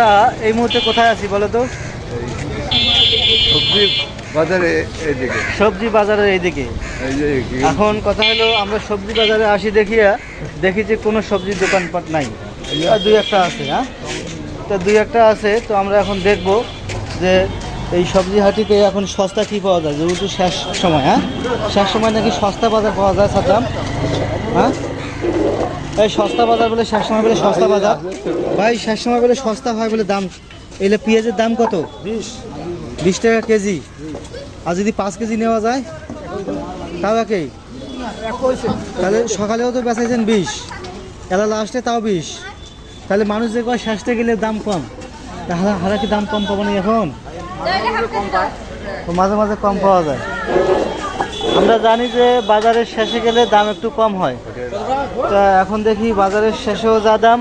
আমরা এই মুহূর্তে কোথায় আছি বলো তো? সবজি বাজারে এইদিকে। সবজি বাজারের এইদিকে। এখন কথা হলো আমরা সবজি বাজারে আসি দেখি যে কোনো সবজির দোকানপাট নাই, দুই একটা আছে। হ্যাঁ, তো দুই একটা আছে। তো আমরা এখন দেখব যে এই সবজি হাটিতে এখন সস্তা কী পাওয়া যায়, যেহেতু শেষ সময়। হ্যাঁ, শেষ সময় নাকি সস্তা বাজার পাওয়া যায় সাতাম। হ্যাঁ, এই সস্তা বাজার বলে শেষ সময় বলে সস্তা বাজার। ভাই শেষ সময় বলে সস্তা হয় বলে দাম। এলে পেঁয়াজের দাম কত? 20 টাকা কেজি। আর যদি 5 কেজি নেওয়া যায় তাও একই। তাহলে সকালেও তো বেচাইছেন 20, এলা লাস্টে তাও 20। তাহলে মানুষ যে কয় শেষতে গেলে দাম কম, হারা কি দাম কম পাবো না এখন? তো মাঝে মাঝে কম পাওয়া যায়। আমরা জানি যে বাজারের শেষে গেলে দাম একটু কম হয়। তা এখন দেখি বাজারের শেষেও যা দাম,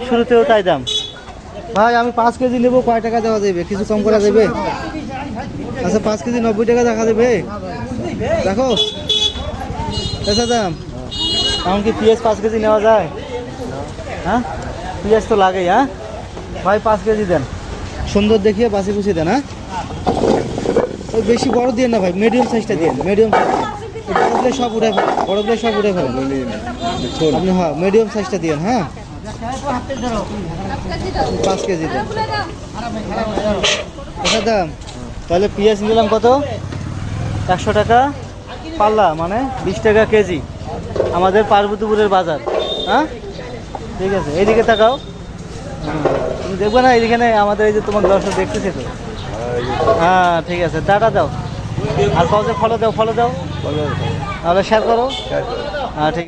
শুরুতেও তাই দাম। ভাই আমি 5 কেজি নেবো, কয় টাকা দেওয়া যাবে? কিছু কম করা যাবে? আচ্ছা 5 কেজি 90 টাকা দেখা দেবে। দেখো এসা দাম। এখন কি পেঁয়াজ 5 কেজি নেওয়া যায়? হ্যাঁ, পেঁয়াজ তো লাগেই। হ্যাঁ ভাই 5 কেজি দেন, সুন্দর দেখিয়ে বাছি বুঝি দেন। হ্যাঁ, ওই বেশি বড় দিয়ে না ভাই, মিডিয়াম সাইজটা দিয়ে। মিডিয়াম সাইজ বড়গুলো সব উঠে ফেলেন, বড়গুলো সব উঠে ফেলেন আপনি। হ্যাঁ, মিডিয়াম সাইজটা দিয়ে। হ্যাঁ 5 কেজি দেন। আচ্ছা দাম। তাহলে পেঁয়াজ নিলাম কত? 100 টাকা পাল্লা, মানে 20 টাকা কেজি। আমাদের পার্বতীপুরের বাজার। হ্যাঁ ঠিক আছে, এইদিকে তাকাও। তুমি দেখবে না এইখানে আমাদের এই যে তোমার দর্শক দেখতেছে তো। হ্যাঁ ঠিক আছে, টাটা দাও। আর ফলো দাও, তাহলে শেয়ার করো। হ্যাঁ ঠিক।